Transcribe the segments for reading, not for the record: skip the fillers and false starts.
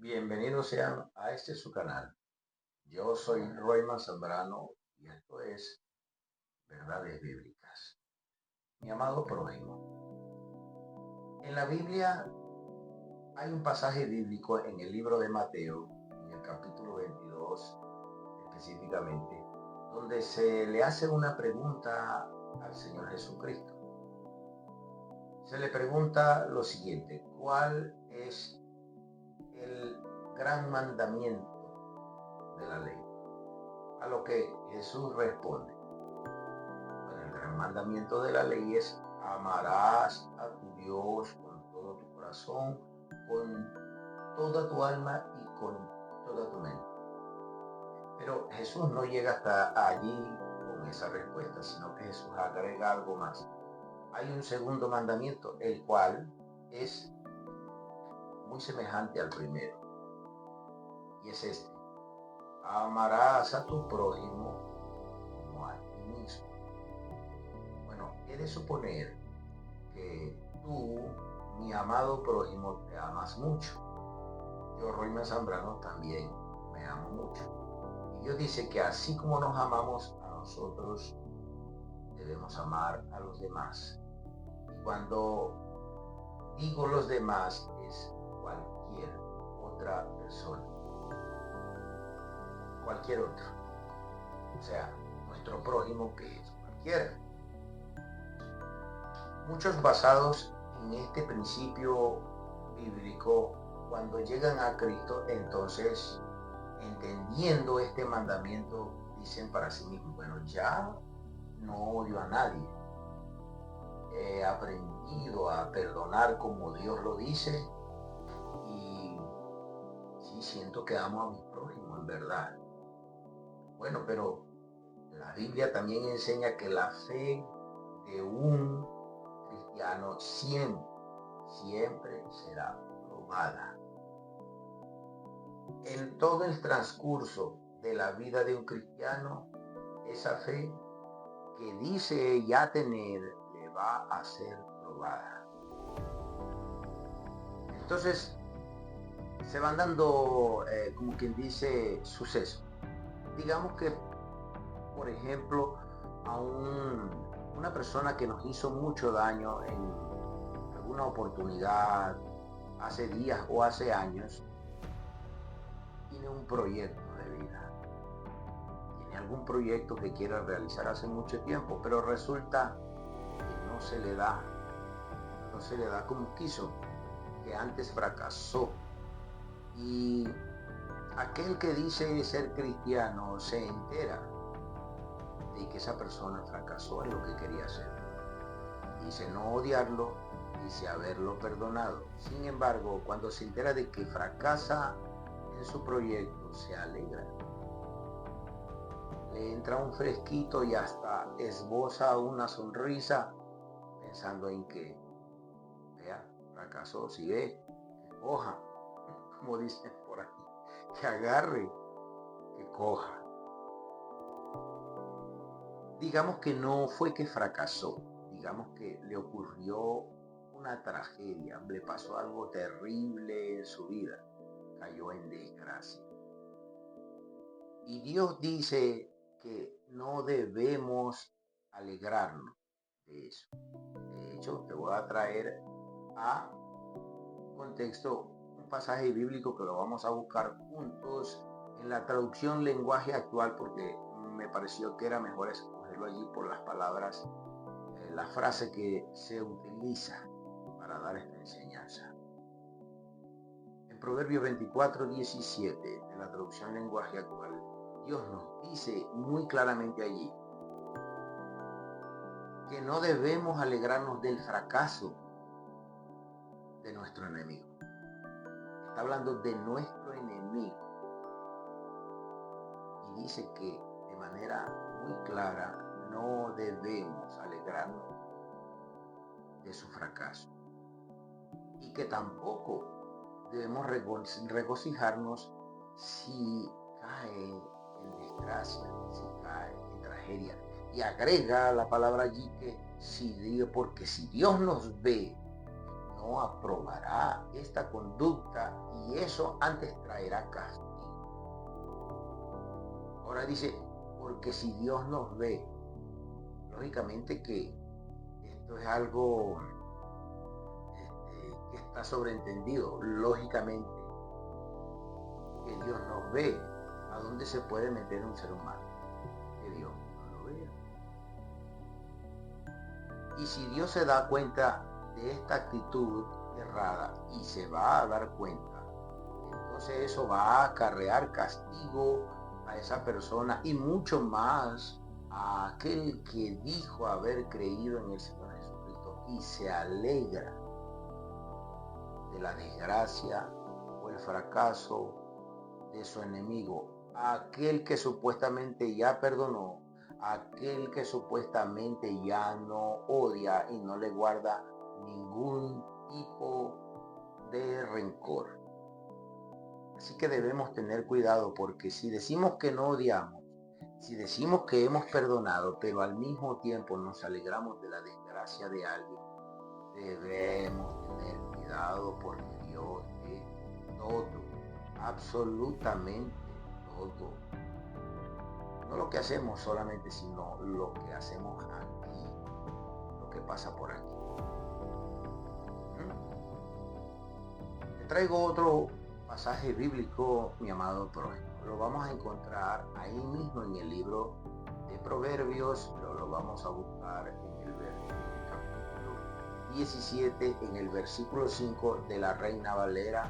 Bienvenidos sean a este su canal. Yo soy Royman Zambrano y esto es Verdades Bíblicas. Mi amado prójimo, en la Biblia hay un pasaje bíblico en el libro de Mateo, en el capítulo 22 específicamente, donde se le hace una pregunta al Señor Jesucristo. Se le pregunta lo siguiente: ¿cuál es el gran mandamiento de la ley? A lo que Jesús responde: bueno, el gran mandamiento de la ley es: amarás a tu Dios con todo tu corazón, con toda tu alma y con toda tu mente. Pero Jesús no llega hasta allí con esa respuesta, sino que Jesús agrega algo más. Hay un segundo mandamiento, el cual es muy semejante al primero, y es este: amarás a tu prójimo como a ti mismo. Bueno, he de suponer que tú, mi amado prójimo, te amas mucho. Yo, Royman Zambrano, también me amo mucho. Y Dios dice que así como nos amamos a nosotros, debemos amar a los demás. Y cuando digo los demás, es cualquier otra persona, cualquier otro. O sea, nuestro prójimo, que es cualquiera. Muchos basados en este principio bíblico, cuando llegan a Cristo, entonces, entendiendo este mandamiento, dicen para sí mismos: bueno, ya no odio a nadie. He aprendido a perdonar como Dios lo dice y sí siento que amo a mi prójimo, en verdad. Bueno, pero la Biblia también enseña que la fe de un cristiano siempre será probada. En todo el transcurso de la vida de un cristiano, esa fe que dice ya tener le va a ser probada. Entonces se van dando, como quien dice, sucesos. Digamos que, por ejemplo, a una persona que nos hizo mucho daño en alguna oportunidad, hace días o hace años, tiene un proyecto de vida, tiene algún proyecto que quiera realizar hace mucho tiempo, pero resulta que no se le da como quiso, que antes fracasó. Y aquel que dice ser cristiano se entera de que esa persona fracasó en lo que quería hacer. Dice no odiarlo, dice haberlo perdonado. Sin embargo, cuando se entera de que fracasa en su proyecto, se alegra. Le entra un fresquito y hasta esboza una sonrisa pensando en que, vea, fracasó, si ve, que coja, como dicen por aquí, que agarre, que coja. Digamos que no fue que fracasó, digamos que le ocurrió una tragedia, le pasó algo terrible en su vida, cayó en desgracia. Y Dios dice que no debemos alegrarnos de eso. De hecho, te voy a traer a contexto un pasaje bíblico que lo vamos a buscar juntos en la traducción lenguaje actual, porque me pareció que era mejor escogerlo allí por las palabras, la frase que se utiliza para dar esta enseñanza. En Proverbios 24:17 de la traducción lenguaje actual, Dios nos dice muy claramente allí que no debemos alegrarnos del fracaso de nuestro enemigo. Está hablando de nuestro enemigo. Y dice que de manera muy clara no debemos alegrarnos de su fracaso. Y que tampoco debemos regocijarnos si cae en desgracia, si cae en tragedia. Y agrega la palabra allí que porque si Dios nos ve, no no aprobará esta conducta y eso antes traerá castigo. Ahora dice, porque si Dios nos ve, lógicamente que esto es algo que está sobreentendido, lógicamente, que Dios nos ve. ¿A dónde se puede meter un ser humano? Que Dios no lo vea. Y si Dios se da cuenta de esta actitud errada y se va a dar cuenta, entonces eso va a acarrear castigo a esa persona y mucho más a aquel que dijo haber creído en el Señor Jesucristo y se alegra de la desgracia o el fracaso de su enemigo, aquel que supuestamente ya perdonó, aquel que supuestamente ya no odia y no le guarda ningún tipo de rencor. Así que debemos tener cuidado, porque si decimos que no odiamos, si decimos que hemos perdonado, pero al mismo tiempo nos alegramos de la desgracia de alguien, debemos tener cuidado, porque Dios es todo, absolutamente todo. No lo que hacemos solamente, sino lo que hacemos aquí, lo que pasa por aquí. Te traigo otro pasaje bíblico, mi amado prójimo. Lo vamos a encontrar ahí mismo en el libro de Proverbios, pero lo vamos a buscar en el capítulo 17, en el versículo 5 de la Reina Valera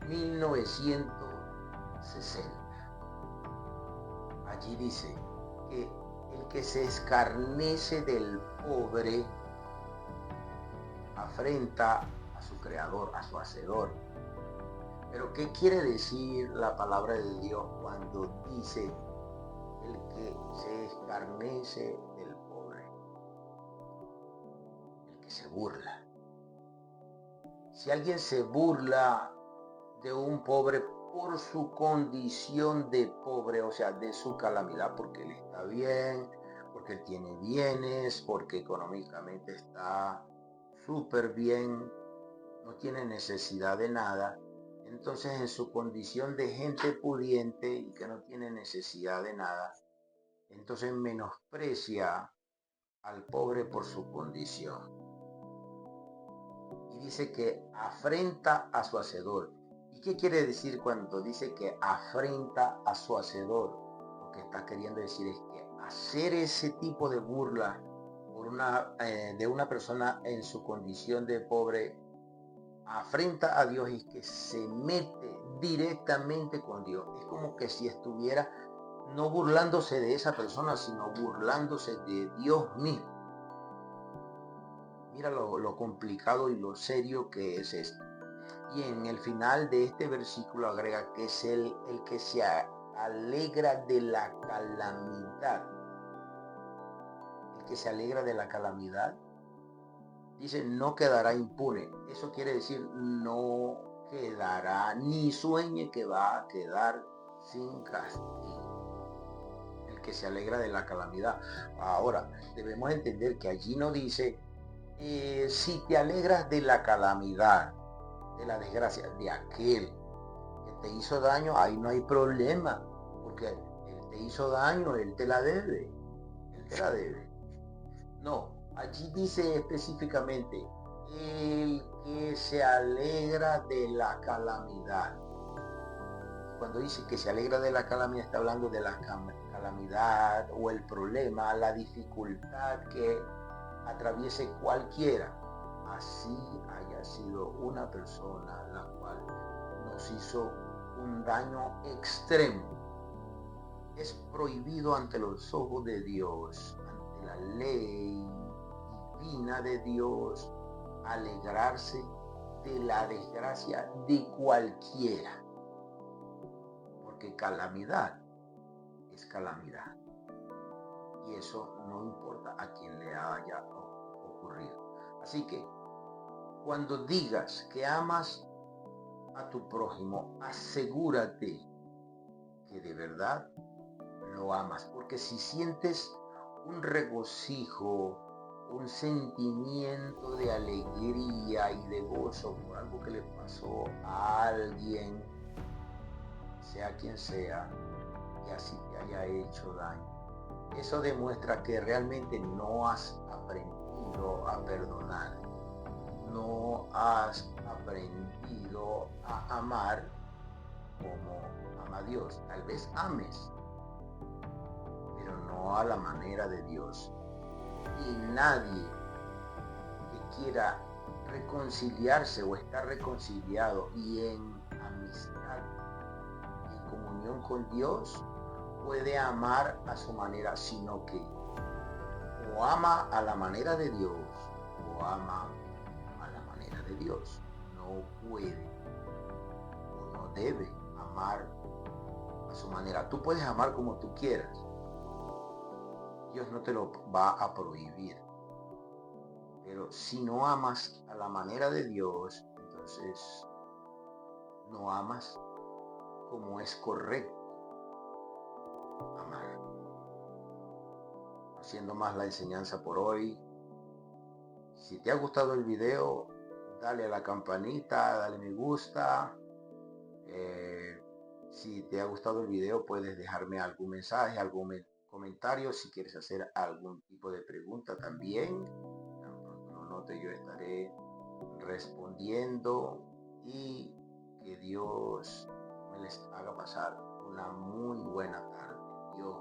1960. Allí dice que el que se escarnece del pobre afrenta a su creador, a su hacedor. Pero ¿qué quiere decir la palabra de Dios cuando dice el que se escarnece del pobre? El que se burla. Si alguien se burla de un pobre por su condición de pobre, o sea, de su calamidad, porque él está bien, porque él tiene bienes, porque económicamente está súper bien, no tiene necesidad de nada, entonces en su condición de gente pudiente y que no tiene necesidad de nada, entonces menosprecia al pobre por su condición. Y dice que afrenta a su hacedor. ¿Y qué quiere decir cuando dice que afrenta a su hacedor? Lo que está queriendo decir es que hacer ese tipo de burla de una persona en su condición de pobre afrenta a Dios y que se mete directamente con Dios. Es como que si estuviera no burlándose de esa persona, sino burlándose de Dios mismo. Mira lo complicado y lo serio que es esto. Y en el final de este versículo agrega que es el que se alegra de la calamidad. El que se alegra de la calamidad, dice, no quedará impune. Eso quiere decir, no quedará, ni sueñe que va a quedar sin castigo. El que se alegra de la calamidad. Ahora, debemos entender que allí no dice, si te alegras de la calamidad, de la desgracia, de aquel que te hizo daño, ahí no hay problema, porque él te hizo daño, él te la debe, él te la debe. No, allí dice específicamente, el que se alegra de la calamidad. Cuando dice que se alegra de la calamidad, está hablando de la calamidad o el problema, la dificultad que atraviese cualquiera, así haya sido una persona la cual nos hizo un daño extremo. Es prohibido ante los ojos de Dios, ante la ley divina de Dios, alegrarse de la desgracia de cualquiera, porque calamidad es calamidad. Y eso no importa a quien le haya ocurrido. Así que cuando digas que amas a tu prójimo, asegúrate que de verdad lo amas. Porque si sientes un regocijo un sentimiento de alegría y de gozo por algo que le pasó a alguien, sea quien sea, y así te haya hecho daño. Eso demuestra que realmente no has aprendido a perdonar, no has aprendido a amar como ama Dios. Tal vez ames, pero no a la manera de Dios. Y nadie que quiera reconciliarse o estar reconciliado y en amistad y en comunión con Dios puede amar a su manera, sino que o ama a la manera de Dios o ama a la manera de Dios. No puede o no debe amar a su manera. Tú puedes amar como tú quieras. Dios no te lo va a prohibir. Pero si no amas a la manera de Dios, entonces no amas como es correcto amar. Haciendo más la enseñanza por hoy. Si te ha gustado el video, dale a la campanita, dale me gusta. Si te ha gustado el video, puedes dejarme algún mensaje, algún comentario. Si quieres hacer algún tipo de pregunta también, tan pronto lo note, yo estaré respondiendo, y que Dios me les haga pasar una muy buena tarde. Dios